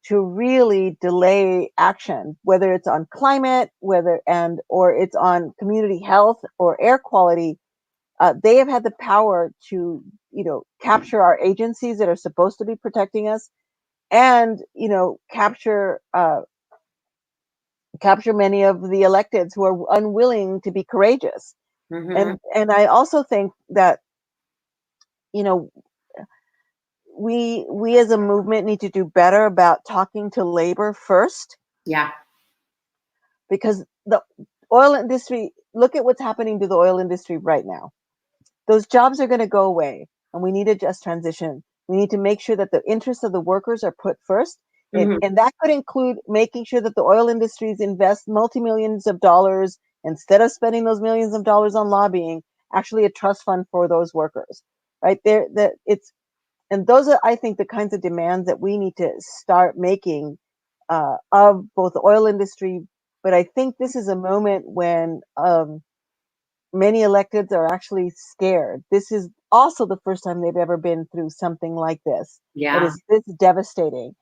to really delay action, whether it's on climate, or it's on community health or air quality. They have had the power to, capture our agencies that are supposed to be protecting us, and capture many of the electeds who are unwilling to be courageous. And I also think that we as a movement need to do better about talking to labor first. Yeah. Because the oil industry, look at what's happening to the oil industry right now. Those jobs are going to go away, and we need a just transition. We need to make sure that the interests of the workers are put first. And that could include making sure that the oil industries invest multi-millions of dollars, instead of spending those millions of dollars on lobbying, actually a trust fund for those workers, right there. And those are, I think, the kinds of demands that we need to start making of both the oil industry. But I think this is a moment when many electeds are actually scared. This is also the first time they've ever been through something like this. Yeah. That is this devastating.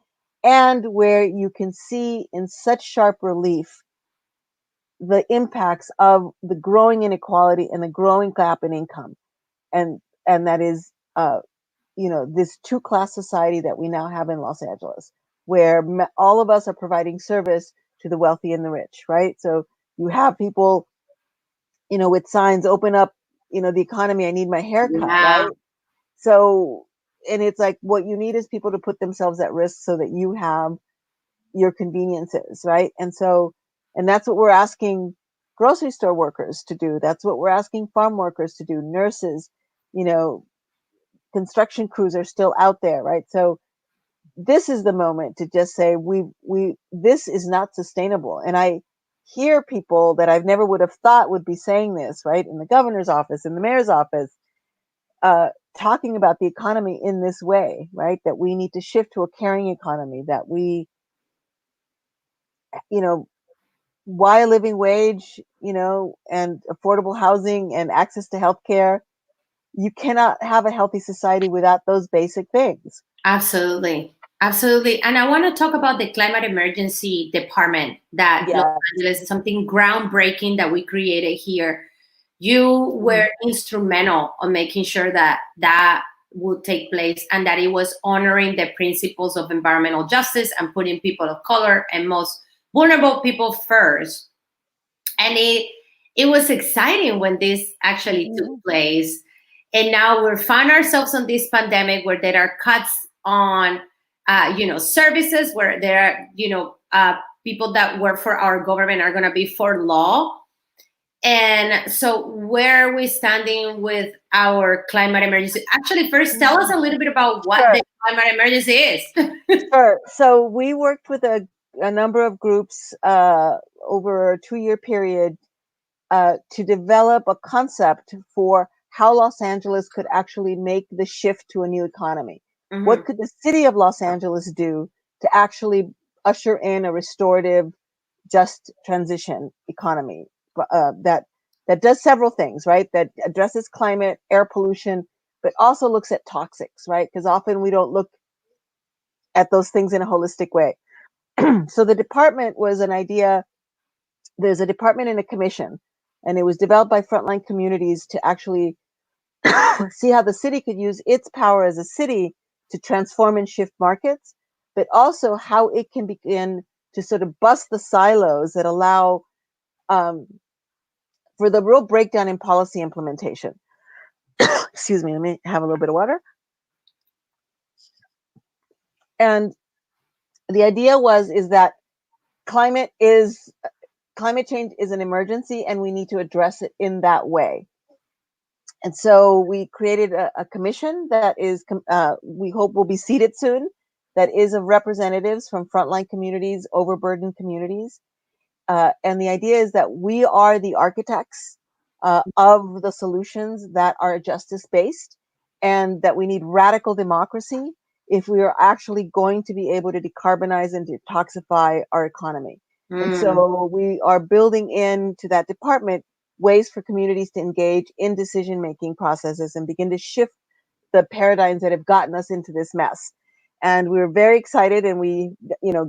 And where you can see in such sharp relief the impacts of the growing inequality and the growing gap in income, and that is this two-class society that we now have in Los Angeles, where all of us are providing service to the wealthy and the rich, right? So you have people with signs, open up the economy, I need my haircut, right? So, and it's like, what you need is people to put themselves at risk so that you have your conveniences, right? And that's what we're asking grocery store workers to do. That's what we're asking farm workers to do. Nurses, construction crews are still out there, right? So this is the moment to just say, this is not sustainable. And hear people that I've never would have thought would be saying this, right, in the governor's office, in the mayor's office, talking about the economy in this way, right, that we need to shift to a caring economy, that we, you know, why a living wage, and affordable housing and access to healthcare. You cannot have a healthy society without those basic things. Absolutely. Absolutely. And I want to talk about the climate emergency department that Los Yeah. Angeles, something groundbreaking that we created here. You were instrumental on making sure that that would take place and that it was honoring the principles of environmental justice and putting people of color and most vulnerable people first. And it was exciting when this actually took place. And now we're find ourselves on this pandemic where there are cuts on services, where there are people that work for our government are going to be for law. And so where are we standing with our climate emergency? Actually, first tell us a little bit about what Sure. the climate emergency is. Sure. So we worked with a number of groups over a 2-year period to develop a concept for how Los Angeles could actually make the shift to a new economy. Mhm. What could the city of Los Angeles do to actually usher in a restorative, just transition economy that does several things, right? That addresses climate, air pollution, but also looks at toxics, right? Because often we don't look at those things in a holistic way. So the department was an idea. There's a department and a commission, and it was developed by frontline communities to actually see how the city could use its power as a city to transform and shift markets, but also how it can begin to sort of bust the silos that allow for the real breakdown in policy implementation. Excuse me, let me have a little bit of water. And the idea is that climate change is an emergency, and we need to address it in that way. And so we created a commission that is, we hope will be seated soon, that is of representatives from frontline communities, overburdened communities. And the idea is that we are the architects of the solutions that are justice based, and that we need radical democracy if we are actually going to be able to decarbonize and detoxify our economy. And so we are building into that department ways for communities to engage in decision-making processes and begin to shift the paradigms that have gotten us into this mess. And we were very excited, and we,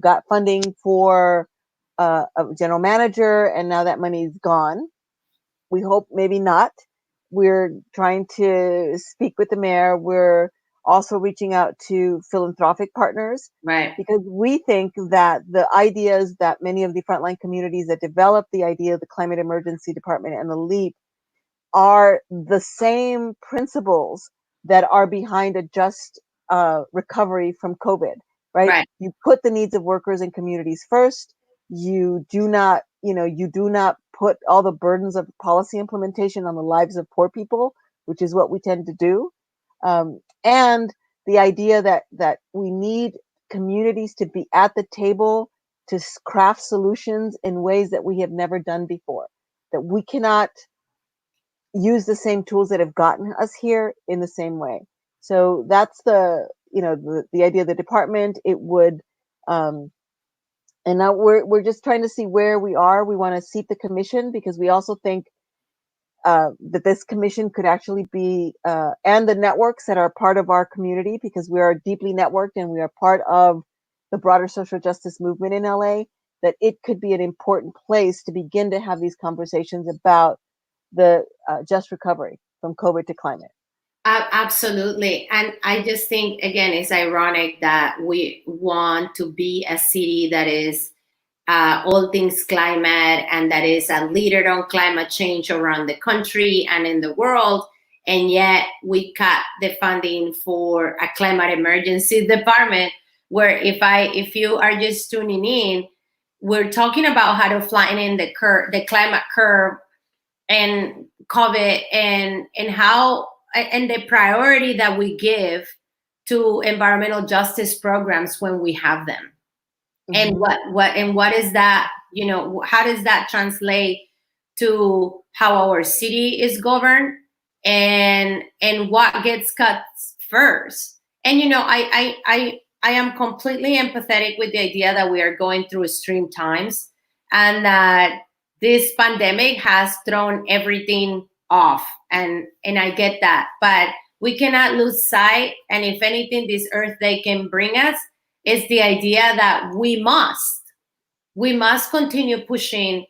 got funding for a general manager, and now that money's gone. We hope maybe not. We're trying to speak with the mayor. We're also reaching out to philanthropic partners, Right. because we think that the ideas that many of the frontline communities that developed the idea of the climate emergency department and the LEAP are the same principles that are behind a just recovery from COVID, right? Right. You put the needs of workers and communities first. You do not put all the burdens of policy implementation on the lives of poor people, which is what we tend to do. And the idea that we need communities to be at the table to craft solutions in ways that we have never done before, that we cannot use the same tools that have gotten us here in the same way. So that's the idea of the department. It would, and now we're just trying to see where we are. We want to seat the commission, because we also think that this commission could actually be, and the networks that are part of our community, because we are deeply networked and we are part of the broader social justice movement in LA, that it could be an important place to begin to have these conversations about the just recovery from COVID to climate. Absolutely. And I just think, again, it's ironic that we want to be a city that is all things climate and that is a leader on climate change around the country and in the world. And yet we cut the funding for a climate emergency department, where if you are just tuning in, we're talking about how to flatten the climate curve and COVID, and how and the priority that we give to environmental justice programs when we have them. And what is that how does that translate to how our city is governed, and what gets cut first. And I am completely empathetic with the idea that we are going through extreme times, and that this pandemic has thrown everything off, and I get that, but we cannot lose sight. And if anything, this Earth Day can bring us is the idea that we must continue pushing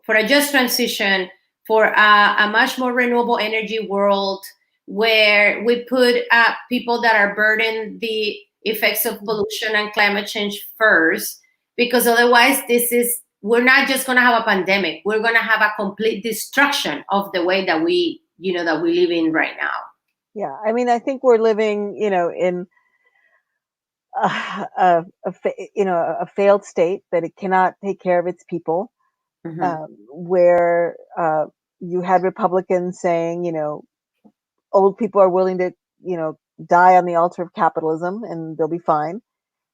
for a just transition, for a much more renewable energy world, where we put people that are burdened the effects of pollution and climate change first, because otherwise we're not just going to have a pandemic, we're going to have a complete destruction of the way that we live in right now. Yeah, I mean, I think we're living, in a failed state, that it cannot take care of its people. Where you had Republicans saying, old people are willing to, die on the altar of capitalism and they'll be fine.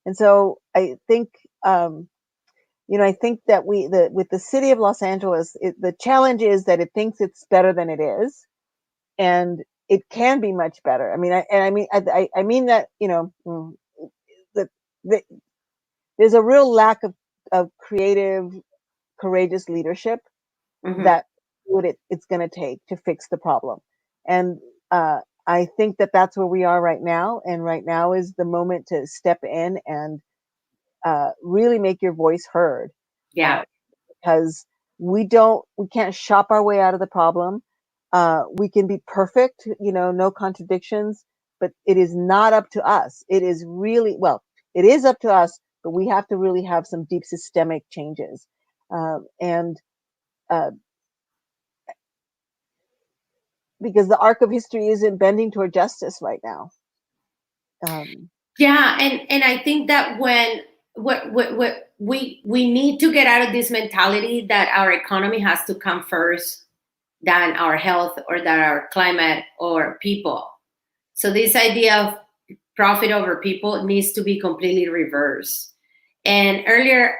And so I think, I think that with the city of Los Angeles, the challenge is that it thinks it's better than it is, and it can be much better. I mean, I mean that, there's a real lack of creative, courageous leadership that it's going to take to fix the problem. And I think that that's where we are right now. And right now is the moment to step in and really make your voice heard. Yeah. Because we can't shop our way out of the problem. We can be perfect, no contradictions, but it is not up to us. It is really, well, it is up to us, but we have to really have some deep systemic changes. Because the arc of history isn't bending toward justice right now. Yeah, and I think that when we need to get out of this mentality that our economy has to come first than our health, or that our climate or people. So this idea of profit over people needs to be completely reversed. And earlier,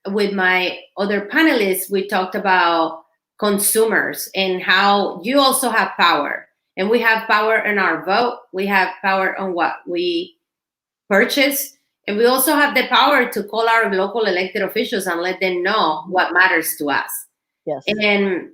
with my other panelists, we talked about consumers and how you also have power. And we have power in our vote. We have power on what we purchase. And we also have the power to call our local elected officials and let them know what matters to us. Yes. And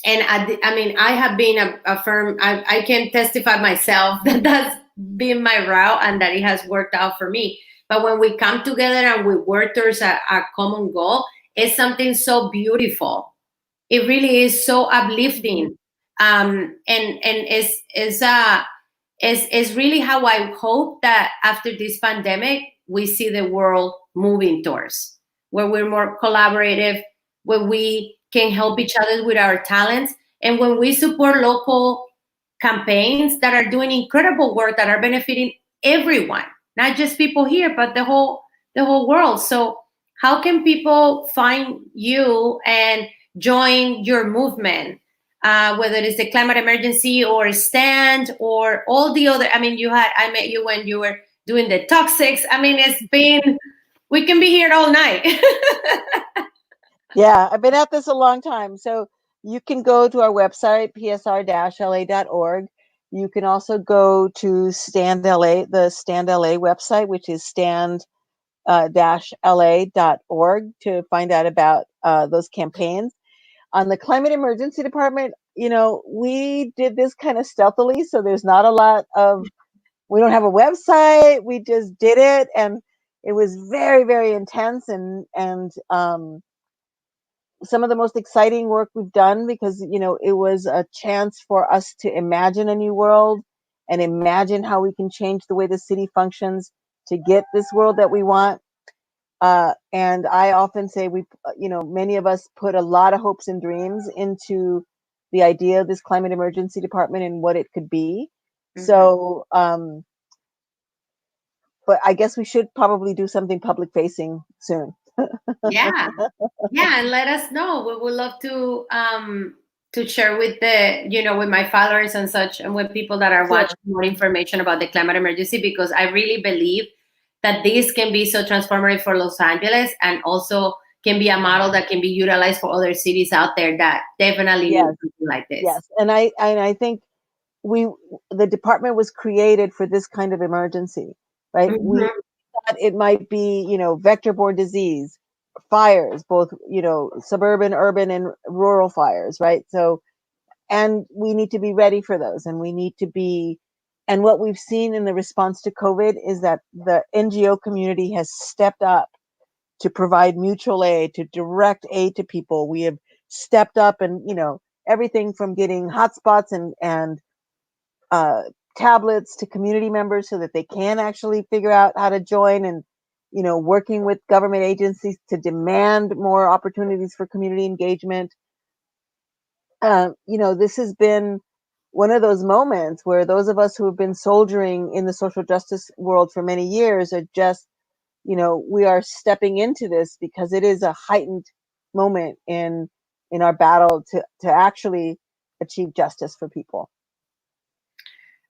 I mean, I have been a firm, I can testify myself that that's been my route and that it has worked out for me. But when we come together and we work towards a common goal, it's something so beautiful. It really is so uplifting. And is really how I hope that after this pandemic, we see the world moving towards, where we're more collaborative, where we can help each other with our talents, and when we support local campaigns that are doing incredible work that are benefiting everyone, not just people here, but the whole world. So how can people find you and join your movement? Whether it's the climate emergency or Stand or all the other, I mean, I met you when you were doing the toxics. I mean, we can be here all night. Yeah, I've been at this a long time. So you can go to our website, psr-la.org. You can also go to Stand LA, the Stand LA website, which is stand-la.org, to find out about those campaigns. On the Climate Emergency Department, we did this kind of stealthily, so there's not a lot we don't have a website. We just did it, and it was very, very intense, and some of the most exciting work we've done, because it was a chance for us to imagine a new world and imagine how we can change the way the city functions to get this world that we want. And I often say many of us put a lot of hopes and dreams into the idea of this Climate Emergency Department and what it could be. Mm-hmm. So, but I guess we should probably do something public facing soon. Yeah, and let us know. We would love to share with with my followers and such, and with people that are watching, more information about the climate emergency, because I really believe that this can be so transformative for Los Angeles, and also can be a model that can be utilized for other cities out there that definitely need something like this. Yes, and I think the department was created for this kind of emergency, right? We thought it might be, vector-borne disease, fires, both, suburban, urban, and rural fires, right? So, and we need to be ready for those, and we need to be. And what we've seen in the response to COVID is that the NGO community has stepped up to provide mutual aid, to direct aid to people. We have stepped up, and everything from getting hotspots and tablets to community members so that they can actually figure out how to join, and working with government agencies to demand more opportunities for community engagement. This has been one of those moments where those of us who have been soldiering in the social justice world for many years are just, we are stepping into this because it is a heightened moment in our battle to actually achieve justice for people.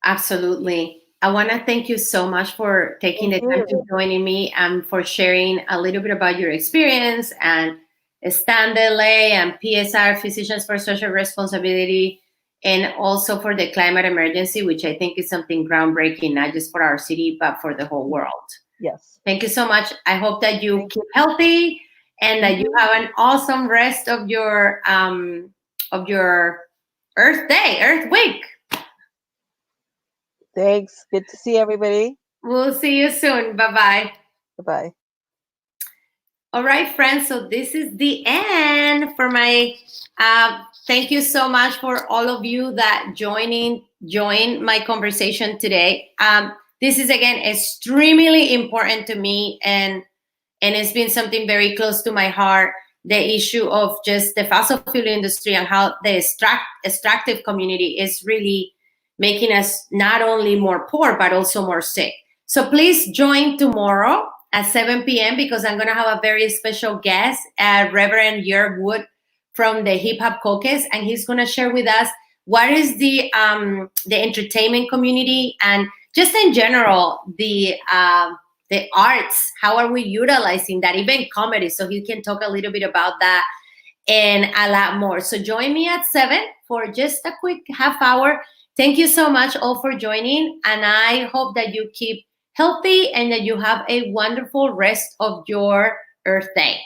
Absolutely. I want to thank you so much for taking the time to joining me and for sharing a little bit about your experience and STAND-LA and PSR, Physicians for Social Responsibility, and also for the climate emergency, which I think is something groundbreaking, not just for our city, but for the whole world. Yes. Thank you so much. I hope that you keep healthy and that you have an awesome rest of your Earth Day, Earth Week. Thanks. Good to see everybody. We'll see you soon. Bye-bye. Bye-bye. All right, friends. So this is the end for my, thank you so much for all of you that joined my conversation today. This is, again, extremely important to me, and it's been something very close to my heart, the issue of just the fossil fuel industry and how the extractive community is really making us not only more poor, but also more sick. So please join tomorrow at 7 p.m. because I'm going to have a very special guest, Reverend Yerb Wood from the Hip Hop Caucus, and he's going to share with us what is the entertainment community and just in general the arts. How are we utilizing that, even comedy? So he can talk a little bit about that and a lot more. So join me at 7 for just a quick half hour. Thank you so much all for joining, and I hope that you keep healthy and that you have a wonderful rest of your Earth Day.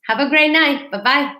Have a great night. Bye-bye.